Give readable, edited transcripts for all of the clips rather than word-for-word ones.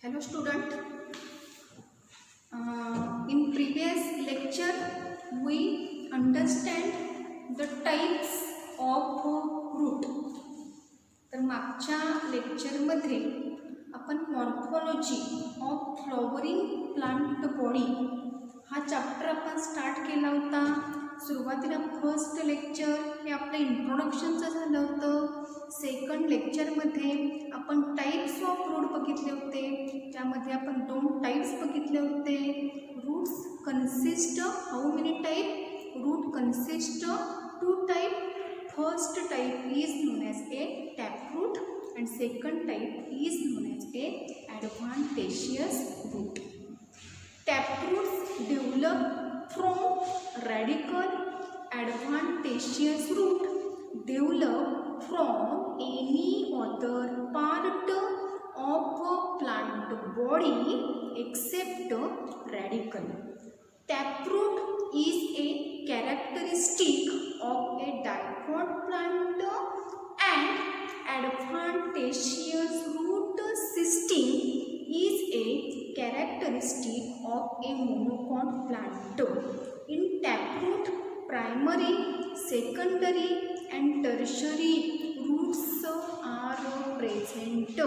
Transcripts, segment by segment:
Hello student. In previous lecture we understand the types of root. तर मागच्या लेक्चरमध्ये आपण morphology of flowering plant body हा chapter आपण स्टार्ट केला होता. सुरुवातीला फर्स्ट लेक्चर हे आपलं इंट्रोडक्शनचं झालं होतं. सेकंड लेक्चरमध्ये आपण टाइप्स ऑफ रूट बघितले होते. त्यामध्ये आपण दोन टाइप्स बघितले होते. Roots consist how many type? Root consist two type. First type is known as a taproot and second type is known as a adventitious root. Taproots develop from radical. Adventitious root develop from any other part of a plant body except radical. Taproot is a characteristic of a diploid plant and adventitious root system is a characteristic of a monocot plant. In taproot, primary, secondary and tertiary roots are present,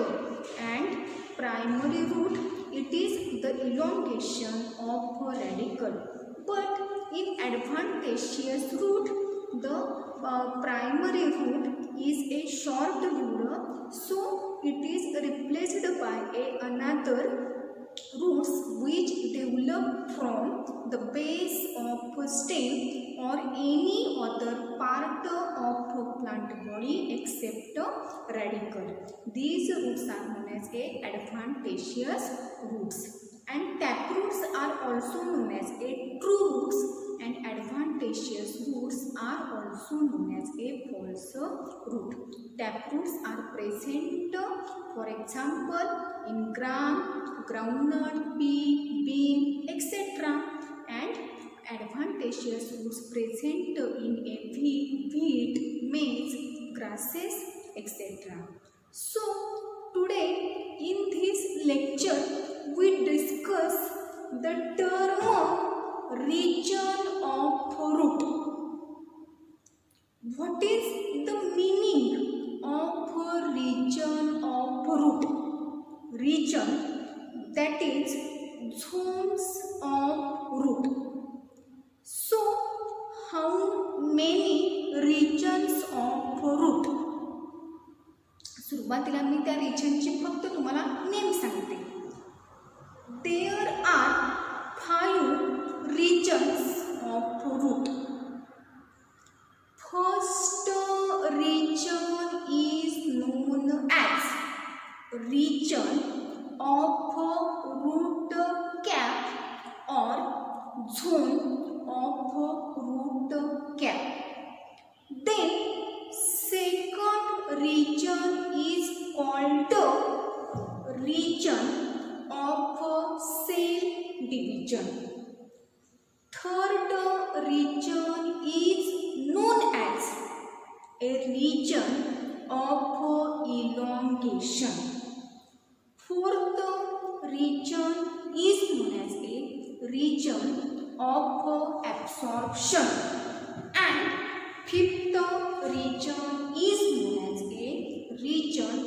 and primary root, it is the elongation of a radical, but in adventitious root the primary root is a short root, so it is replaced by another roots which develop from the base of a stem or any other part of a plant body except radical. These roots are known as a adventitious roots, and taproots are also known as a true roots, and adventitious roots are also known as a false root. Taproots are present, for example, in gram, groundnut, pea, bean, etc. and adventitious roots present in a wheat, maize, grasses, etc. So today in this lecture we discuss the term region of root. What is the meaning of region of root? Region, that is zones of root. So how many regions of root? सुरुवातीला मी त्या रिजनची फक्त तुम्हाला name सांगते. There are 5 regions of root. First region is known as region of root cap or zone of root cap. Then second region is called region of cell division. Third region is known as a region of elongation. Fourth region is known as a region of absorption, and fifth region is known as a region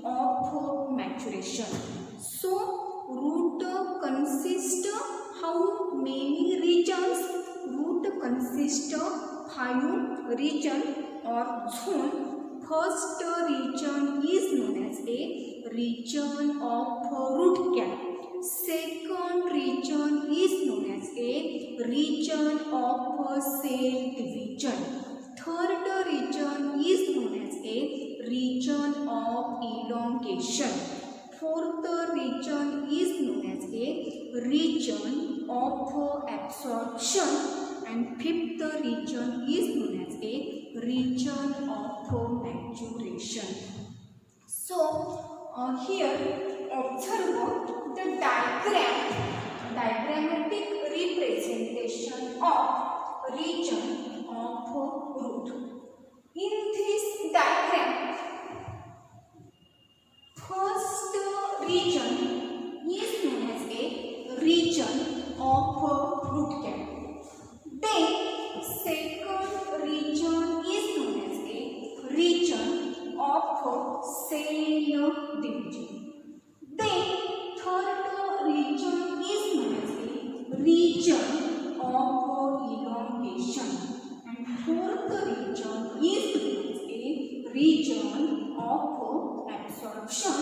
of maturation. So root consists how many regions? Root consists 5 region or zone. First region is known as a region of root cap. Second region is known as a region of cell division. Third region is known as a region of elongation. Fourth region is known as a region of absorption, and fifth region is known as a region of maturation. So here observe the diagrammatic representation of region of root. In this diagram, first region absorption,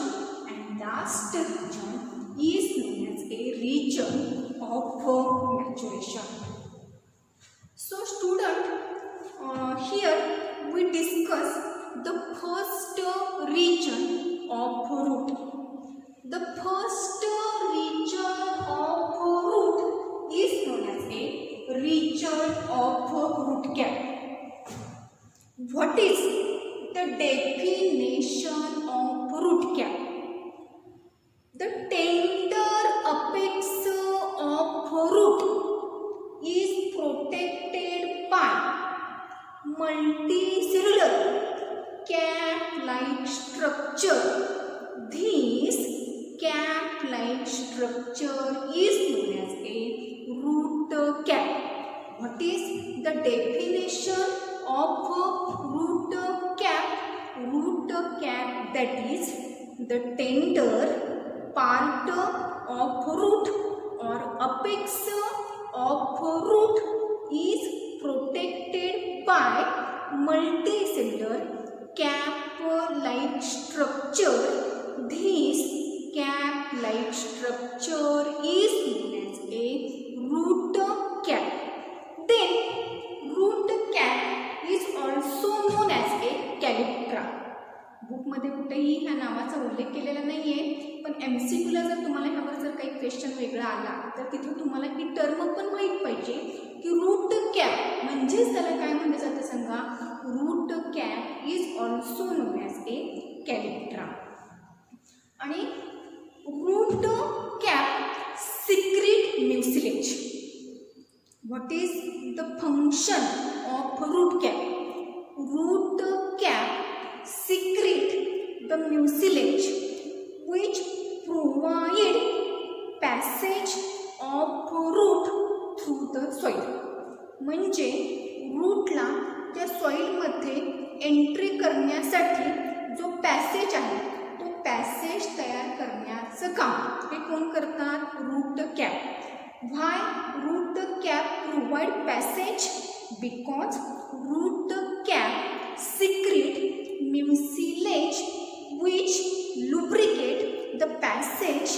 and last region is known as a region of maturation. So student, here we discuss the first region of root. The first region of root is known as a region of root cap. What is the definition of root cap? The tender apex of root is protected by multicellular cap-like structure. This cap-like structure is known as a root cap. What is the definition of root cap? Root cap, that is the tender part of root or apex of root is protected by multicellular cap-like structure. This cap-like structure is known as a root cap. Then root cap is also known as a calyptra. बुकमध्ये कुठेही ह्या नावाचा उल्लेख केलेला नाही आहे, पण MCQला जर तुम्हाला ह्यावर जर काही क्वेश्चन वेगळा आला तर तिथं तुम्हाला ही टर्म पण माहीत पाहिजे की रूट कॅप म्हणजेच त्याला काय म्हटलं जातं सांगा. Root cap is also known as a calyptra. आणि root cap secrete mucilage. What is the function of root cap? Root cap secrete the mucilage which provide passage of root through the soil. म्हणजे रूटला त्या सॉइलमध्ये entry करण्यासाठी जो passage आहे तो passage तयार करण्याचं काम हे कोण करतात? Root cap. Why root cap provide passage? Because root cap secrete mucilage which lubricate the passage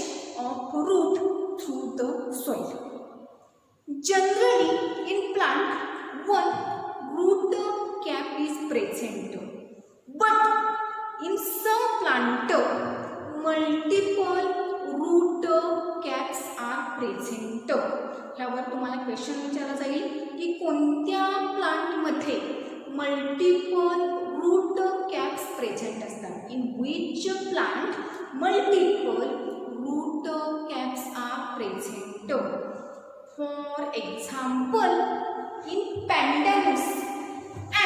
of root through the soil. Generally in plant one root cap is present, but in some plant multiple root caps are present. ह्यावर तुम्हाला question विचारला जाईल की कोणत्या प्लांटमध्ये multiple root caps present असतात. In which plant multiple root caps are present? For example in pandanus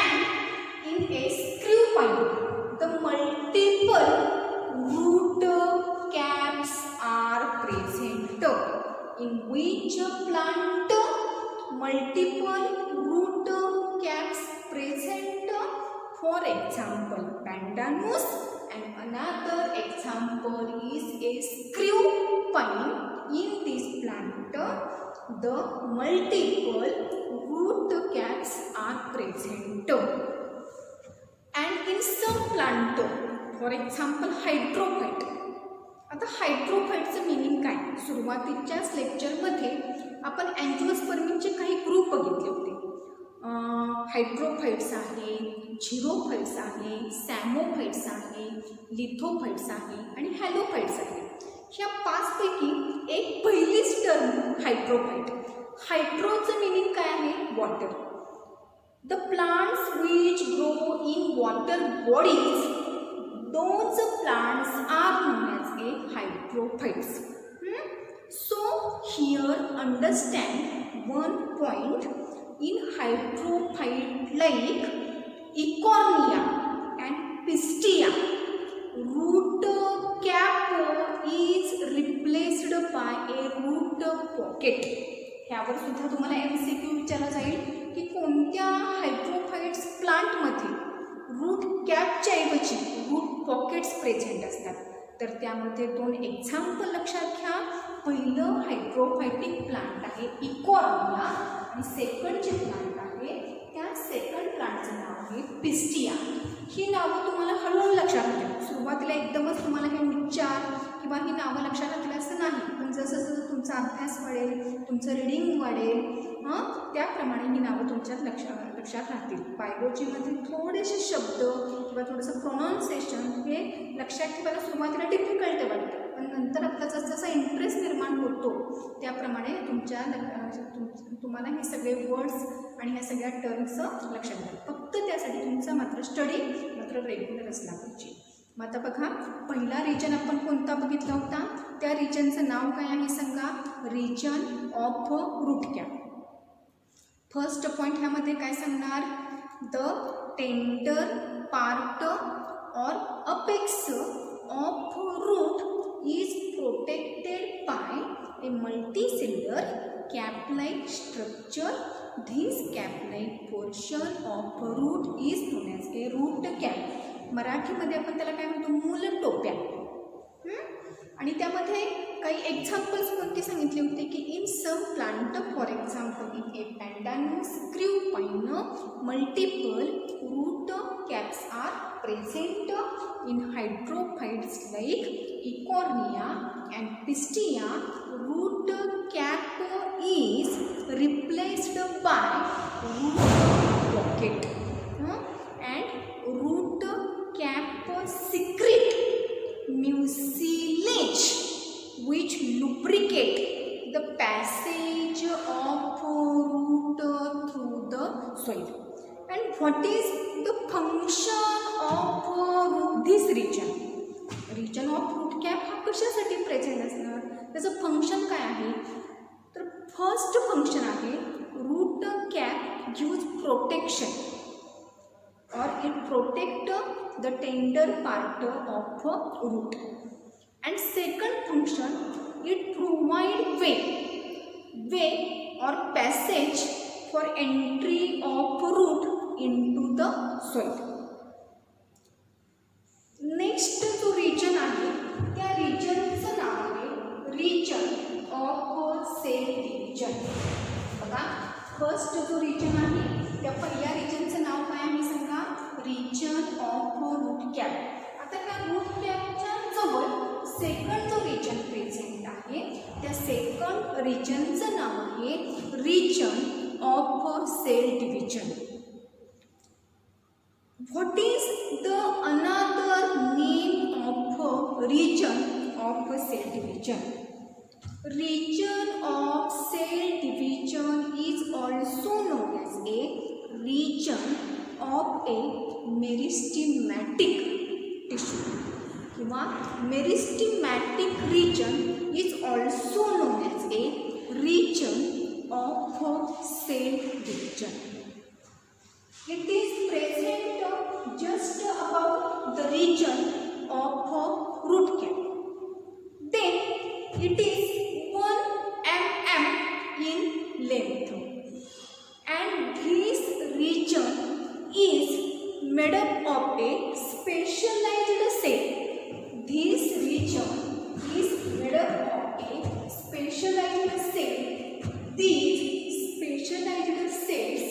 and in a screw pine the multiple root caps are present. In which plant multiple root caps present? For example pandanus, and another example is a screw pine. In this plant the multiple root caps are present. And in some plant, for example hydrophyte. आता हायड्रोफाईटचं meaning काय? सुरुवातीच्याच लेक्चरमध्ये आपण अँजिओस्पर्मिनचे काही group बघितले होते. हायड्रोफाइट्स आहे, झिरोफाइट्स आहे, सॅमोफाइट्स आहे, लिथोफाइट्स आहे आणि हॅलोफाइट्स आहे. ह्या पाचपैकी एक पहिलीच टर्म हायड्रोफाइट. हायड्रोचं मिनिंग काय आहे? Water. The plants which grow in water bodies, those plants are known as a hydrophytes. So here understand one point. In hydrophyte like Eichhornia and Pistia, root cap is replaced by a root pocket. ह्यावर सुद्धा तुम्हाला MCQ विचारला जाईल की कोणत्या हायड्रोफाइट्स प्लांटमध्ये root captcha ऐवजी root pockets present असतात. तर त्यामध्ये दोन एक्झाम्पल लक्षात घ्या. पहिलं हायड्रोफायटिक प्लांट आहे इकोर्निया आणि सेकंड जे प्लांट आहे त्या सेकंड प्लांटचं नाव आहे पिस्टिया. ही नावं तुम्हाला हळूहळू लक्षात येतील. सुरुवातीला एकदमच तुम्हाला हे उच्चार किंवा ही नावं लक्षात येतील असं नाही, पण जसं जसं तुमचा अभ्यास वाढेल, तुमचं रीडिंग वाढेल, त्याप्रमाणे ही नावं तुमच्यात लक्षात राहतील. बायोलॉजीमधील थोडेसे शब्द किंवा थोडंसं प्रोनाऊन्सिएशन हे लक्षात ठेवायला सुरुवातीला डिफिकल्ट वाटतं, पण नंतर आपला जसजसा इंटरेस्ट निर्माण होतो त्याप्रमाणे तुम्हाला हे सगळे वर्ड्स आणि ह्या सगळ्या टर्म्स लक्षात येतात. फक्त त्यासाठी तुमचा मात्र स्टडी मात्र रेग्युलर असला पाहिजे. मग आता बघा, पहिला रिजन आपण कोणता बघितला होता? त्या रिजनचं नाव काय आहे सांगा? Region of root cap. First point ह्यामध्ये काय सांगणार? The tender part or apex of root is protected by a multicellular cap-like structure. This cap-like portion of root is known as a root cap. मराठीमध्ये आपण त्याला काय म्हणतो? मूल टोप्या. आणि त्यामध्ये काही एक्झाम्पल्स कोणते सांगितले होते की in some plant, for example in a Pandanus screw pine, multiple root caps are present in hydrophytes like Eichhornia and Pistia. Root cap is replaced by root pocket and root cap secrete mucilage which lubricate the passage of root through the soil. And what is the function of this region? Region of root cap हा कशासाठी present असणार? त्याचं function काय आहे? तर first function आहे root cap gives protection or it protect the tender part of root. And second function it provide way or passage for entry of root into the soil. Next जो region आहे त्या रिजनचं नाव आहे region of cell division. बघा, first जो region आहे त्या पहिल्या रिजनचं नाव काय आहे सांगा? Region of root cap. आता त्या रूट कॅपच्या जवळ सेकंड जो रिजन प्रेझेंट आहे त्या सेकंड रिजनचं नाव आहे region of cell division. What is the another name of region of cell division? Region of cell division is also known as a region of a meristematic tissue. किंवा meristematic region is also known as a region of cell division. It is present just above the region of root cap. Then it is 1 mm in length, and this region is made up of a specialized cell. This region is made up of a specialized cell. These specialized cells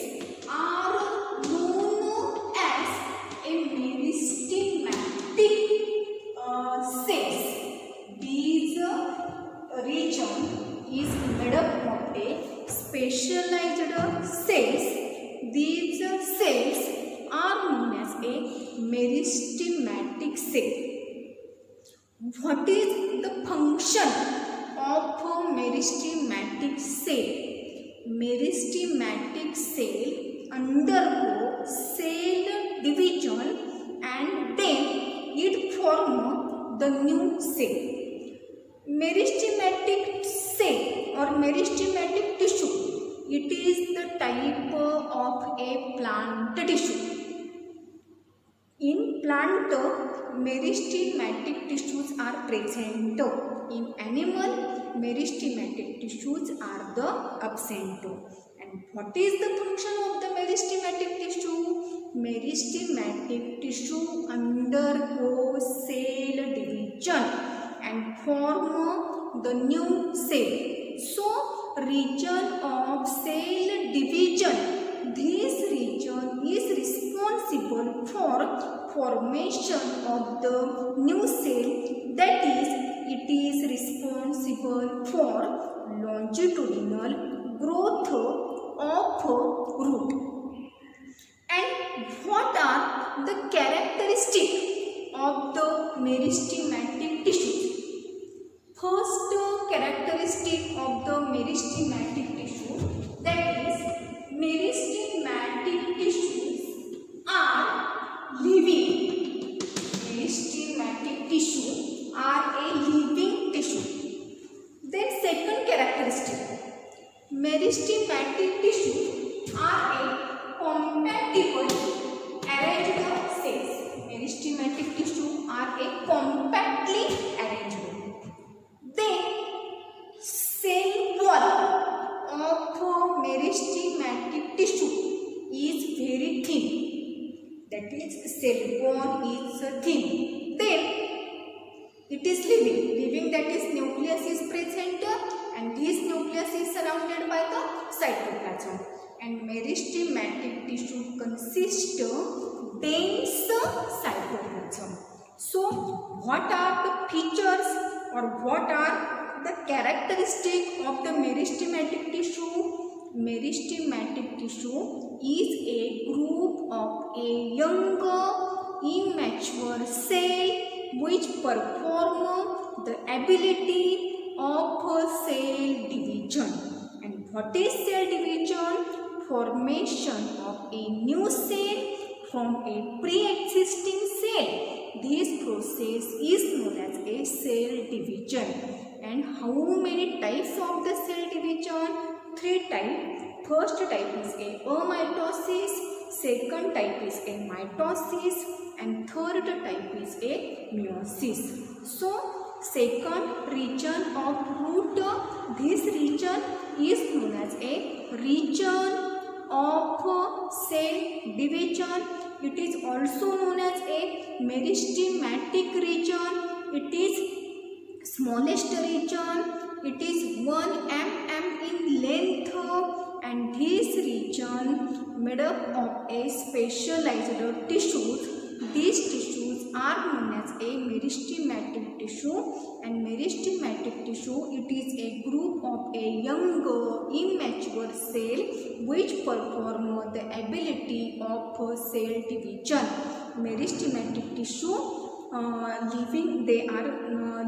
are known as a meristematic cells. These region is made up of a specialized cells. These cells are known as a meristematic cell. What is the function of a meristematic cell? Meristematic cell undergo cell division and then it form the new cell. Meristematic cell or meristematic tissue, it is the type of a plant tissue. In plant, meristematic tissues are present. In animal, meristematic tissues are the absent. And what is the function of the meristematic tissue? Meristematic tissue undergoes cell division and form the new cell. So region of cell division this region is responsible for formation of the new cell, that is, it is responsible for longitudinal growth of root. And what are the characteristics of the meristematic tissues? First characteristic of the meristematic tissue, that is, meristematic tissues are living. Meristematic tissue are a living tissue. Then second characteristic, meristematic tissue are a compactable arranged cells. Meristematic tissue are a compactly arranged. Then cell wall of meristematic tissue is very thin. That is, cell wall is thin. Then it is living. Living, that is, nucleus is present and this nucleus is surrounded by the cytoplasm. And meristematic tissue consists dense cytoplasm. So, what are the features or what are the characteristics of the meristematic tissue? Meristematic tissue is a group of a young immature cell which perform the ability of cell division. And what is cell division? Formation of a new cell from a pre-existing cell. This process is known as a cell division. And how many types of the cell division? 3 types. First type is a amitosis, second type is a mitosis, and third type is a meiosis. So, second region of root, this region is known as a region of cell division. It is also known as a meristematic region. It is smallest region. It is 1 mm in length, and this region made up of a specialized tissues. These tissues are known as a meristematic tissue. And meristematic tissue, it is a group of a young immature cell which perform the ability of cell division. Meristematic tissue, living, they are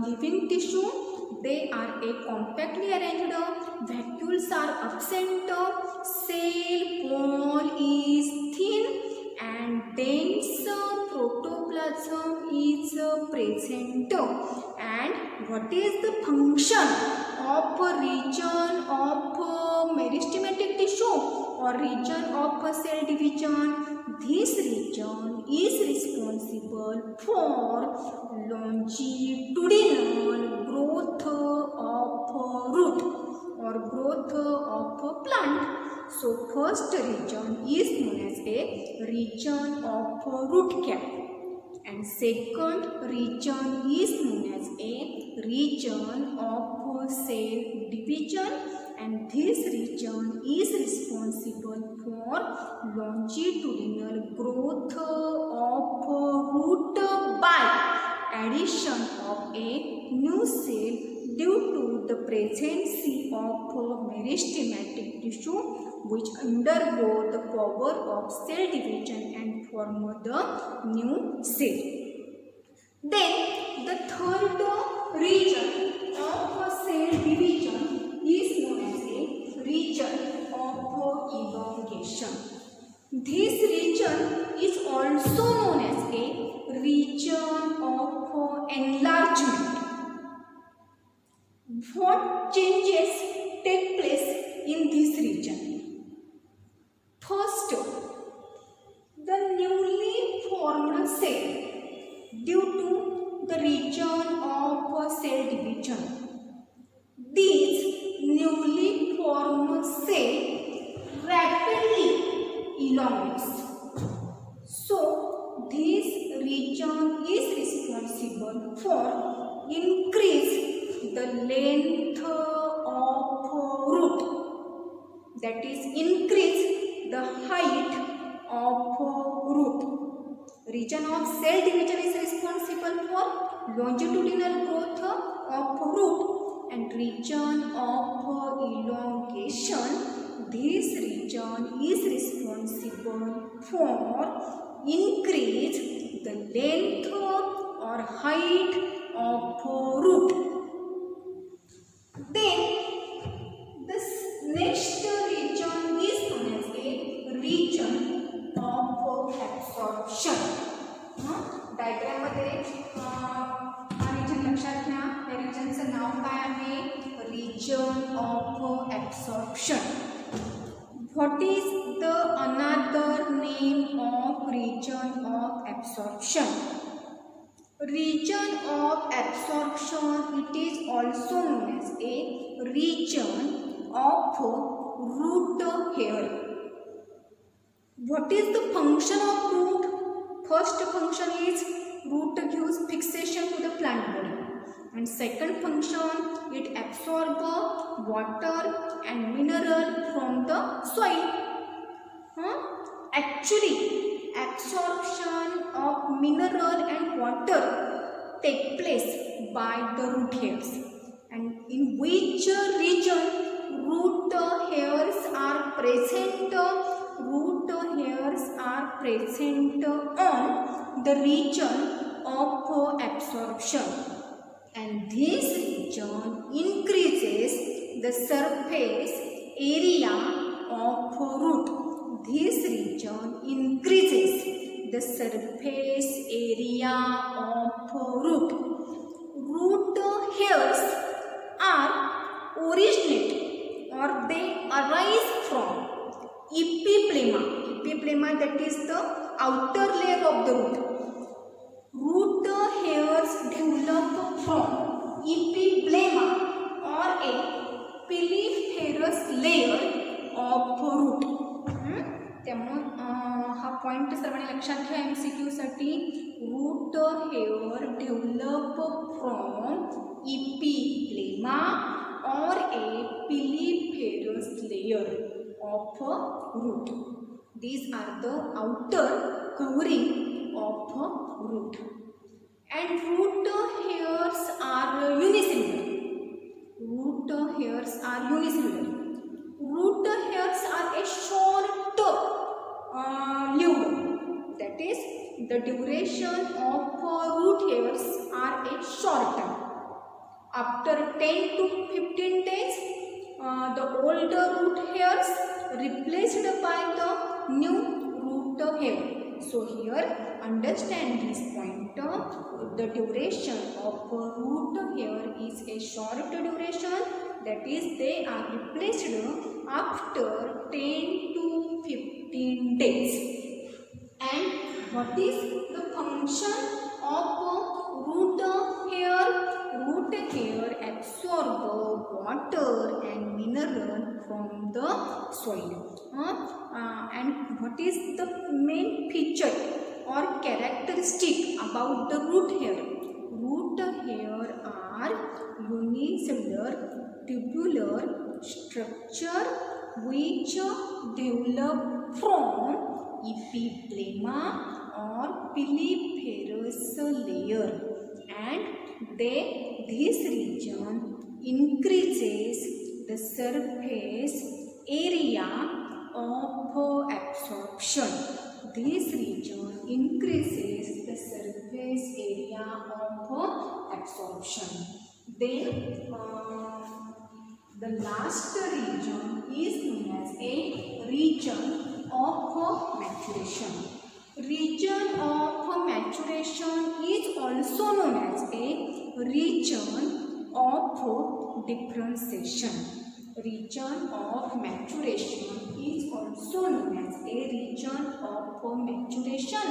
living tissue. They are a compactly arranged, vacuoles are absent, cell wall is thin, and dense protoplasm is present. And what is the function of a region of meristematic tissue or region of cell division? This region is responsible for longitudinal growth of root or growth of plant. So, first region is known as a region of root cap, and second region is known as a region of cell division, and this region is responsible for longitudinal growth of root by addition of a new cell due to the presence of meristematic tissue which undergo the power of cell division and form the new cell. Then the third region of cell division is known as a region of elongation. This region is also known as a region of enlargement. What changes take place in this region? First, the newly formed cell due to the region of cell division. These newly formed cell rapidly elongates. So, this region is responsible for increase the length of root, that is increase the height of root. Region of cell division is responsible for longitudinal growth of root, and region of elongation, this region is responsible for increase the length or height of root. Then this next region is known as a region of absorption. Diagram मध्ये हा region लक्षात घ्या. या रिजनचं नाव काय आहे? Region of absorption. What is the another name of region of absorption? Region of absorption, it is also known as a region of root hair. What is the function of root? First function is root gives fixation to the plant body, and second function, it absorbs water and mineral from the soil. Actually, absorption of mineral and water take place by the root hairs. And in which region root hairs are present? Root hairs are present on the region of absorption, and this region increases the surface area of root. This region increases the surface area of root. Root hairs are originate or they arise from epiplema. Epiplema, that is the outer layer of the root. Root hairs develop from epiplema or a piliferous layer of root. त्यामुळे हा point सर्वांनी लक्षात घ्या MCQ साठी. Root hair develop from epiblema or a piliferous layer of root. These are the outer covering of root, and root hairs are unicellular. Root hairs are unicellular. Root hairs are a short lived, that is the duration of root hairs are a short term. After 10 to 15 days, the older root hairs replaced by the new root hair. So here understand this point. The duration of root hair is a short duration, that is they are replaced after 10 to 15 days. And what is the function of root hair? Root hair absorb water and mineral from the soil. And what is the main feature or characteristic about the root hair? Root hair are unicellular tubular structure which develop from epiplema or piliferous layer, and this region increases the surface area of absorption. This region increases the surface area of absorption. Then the last region is known as a region of maturation. Region of maturation is also known as a region of differentiation. Region of maturation is also known as a region of maturation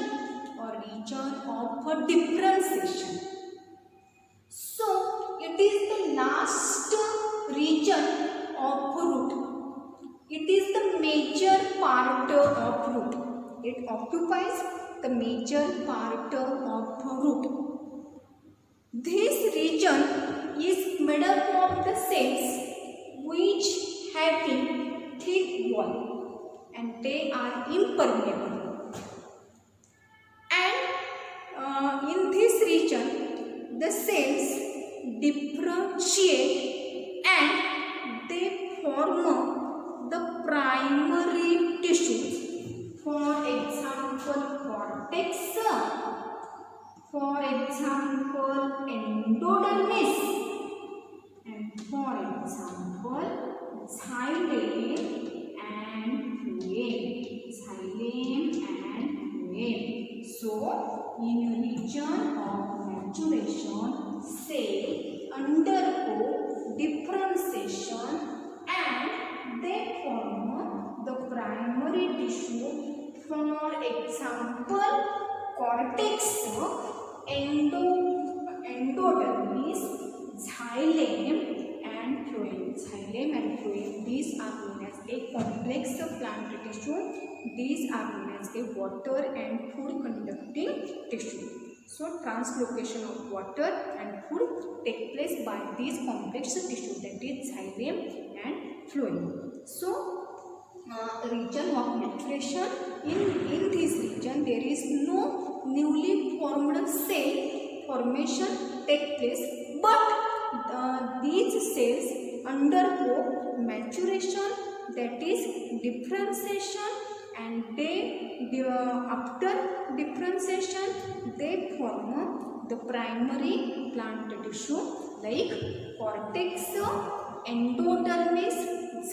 or region of differentiation. So it is the last region of root. It is the major part of root. It occupies the major part of root. This region is made up of the cells which having thick wall, and they are impermeable. And in this region, the cells differentiate and they form the primary tissues. For example, cortex. For example, endodermis. And for example, xylem and phloem. Xylem and phloem. So, in region of maturation, cell undergo differentiation and they form the primary tissue. For example, cortex, endodermis, xylem and phloem. Xylem and phloem, these are known as a complex plant tissue. These are known as a water and food conducting tissue. So translocation of water and food take place by these complex tissue, that is xylem and phloem. So region of maturation, in this region there is no newly formed cell formation take place, but these cells undergo maturation, that is differentiation, and they after differentiation they form the primary plant tissue like cortex, endodermis,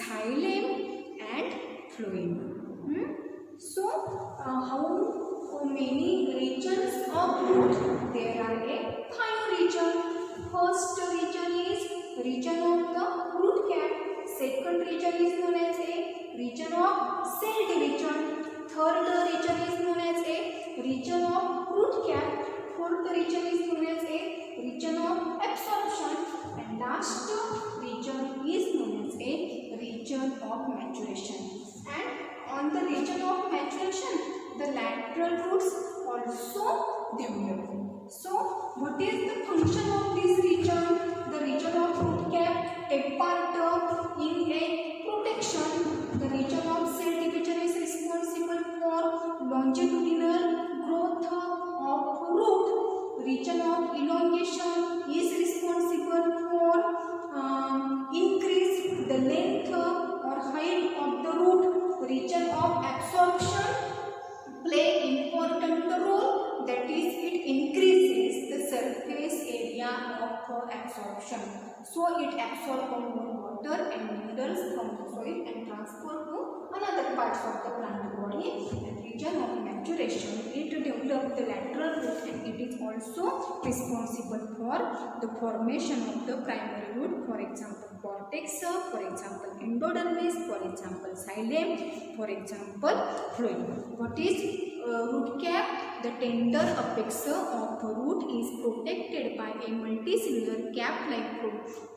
xylem and phloem. So how many regions of root? There are 5 regions. First region is region of the root cap. Second region is known as a region of cell division. Third region is known as a region of root cap. Fourth region is known as a region of absorption, and last region is known as a region of maturation. And on the region of maturation, the lateral roots also develop. So what is the function of this region? The region of root cap take part in a protection. The region of cell division is responsible for longitudinal growth of root. Region of elongation is responsible for increase the length or height of the root. Region of absorption play important role, that is it increases the surface area of absorption. So it absorbs more water and minerals from the soil and transport to another parts of the plant body. And region of maturation, it develops the lateral root and it is also responsible for the formation of the primary root. For example, cortex, for example endodermis, for example xylem, for example phloem. What is root cap? The tender apex of root is protected by a multicellular cap-like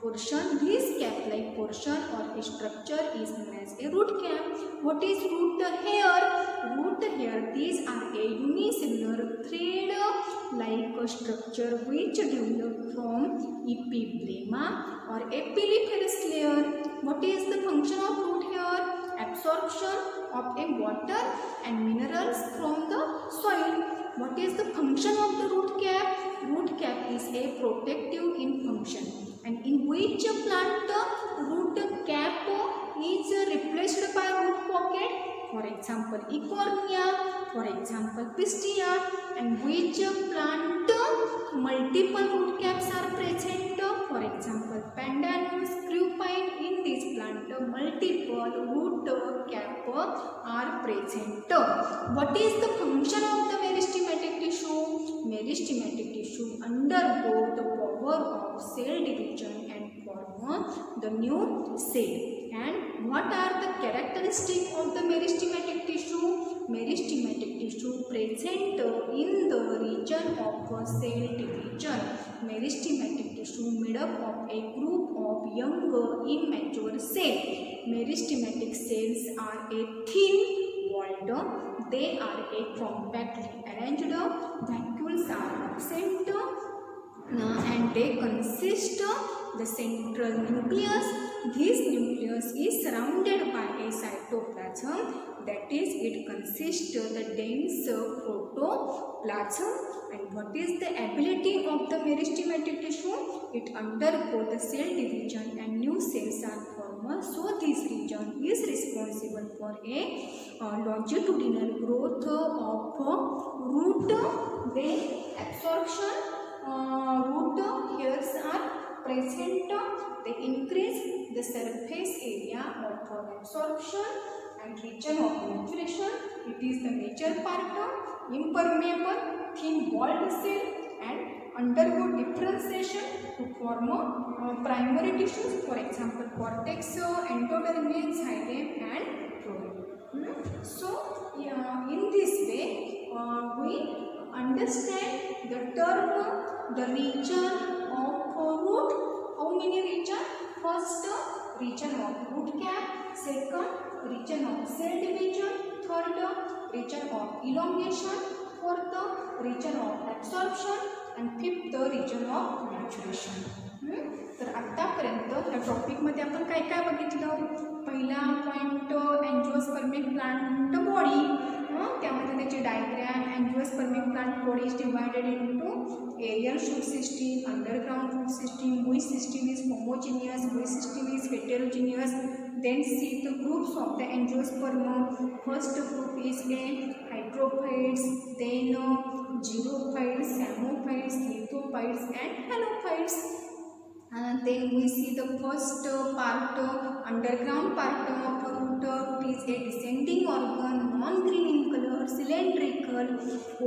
portion. This cap-like portion or structure is known as a root cap. What is root hair? Root hair, these are a unicellular thread-like structure which develop from epiblema or epiliferous layer. What is the function of root hair? Absorption of a water and minerals from the soil. What is the function of the root cap? Root cap is a protective in function. And in which plant root cap is replaced by root pocket? For example, Eichhornia, for example, Pistia. And which plant multiple root caps are present? For example, Pandanus, Screwpine. In this plant, multiple root cap are present. What is the function of the meristematic tissue? Meristematic tissue undergo the power of cell division and form the new cell. And what are the characteristics of the meristematic tissue? Meristematic tissue present in the region of cell division. Meristematic tissue made up of a group of young immature cells. Meristematic cells are a thin walled, they are a compactly arranged, vacuoles are absent, and they consist, the central nucleus. This nucleus is surrounded by a cytoplasm, that is, it consists of the dense protoplasm. And what is the ability of the meristematic tissue? It undergoes the cell division and new cells are formed. So this region is responsible for a longitudinal growth of root. Then absorption, root hairs are present. They increase the surface area of absorption. And region of maturation, it is the major part, impermeable, thin walled cell, and undergo differentiation to form primary tissues, for example cortex, endodermis, xylem and phloem. So in this way we understand the term the region of root. How many region? First, region of root cap. Second, region of cell division. Third, region of elongation. Fourth, region of absorption. And fifth, region of maturation. तर आतापर्यंत या टॉपिकमध्ये आपण काय काय बघितलं? पहिला point अँजिओस्पर्मिक plant body, त्यामध्ये त्याची diagram. Angiospermic plant body is divided into aerial shoot system, underground root system. Bush system is homogeneous, bush system is heterogeneous. Then see the groups of the angiosperm. First group is a hydrophytes, then xerophytes, samophytes, lithophytes and halophytes. Then we see the first part, underground part of root. Root is a descending organ, non-green in color, cylindrical,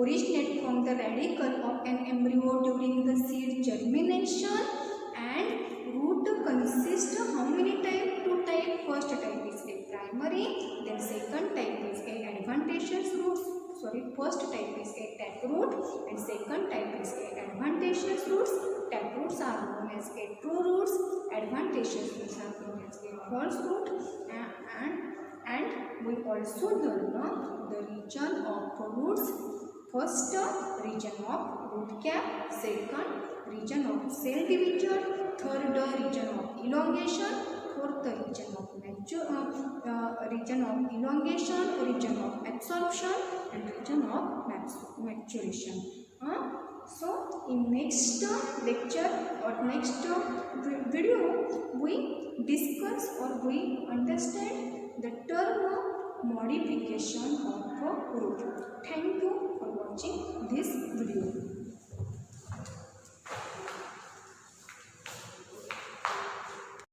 originate from the radicle of an embryo during the seed germination. And root consists how many type? Two type. First type is a primary, then second type is a adventitious root. First type is a taproot and second type is a adventitious roots. Taproots are known as a true roots, adventitious roots are known as a false root. And we also learn the region of roots. First, region of root cap. Second, region of cell division. Third, region of elongation. Fourth, region of elongation, region of absorption and region of maturation. So in next lecture or next video we discuss or we understand the term modification of root.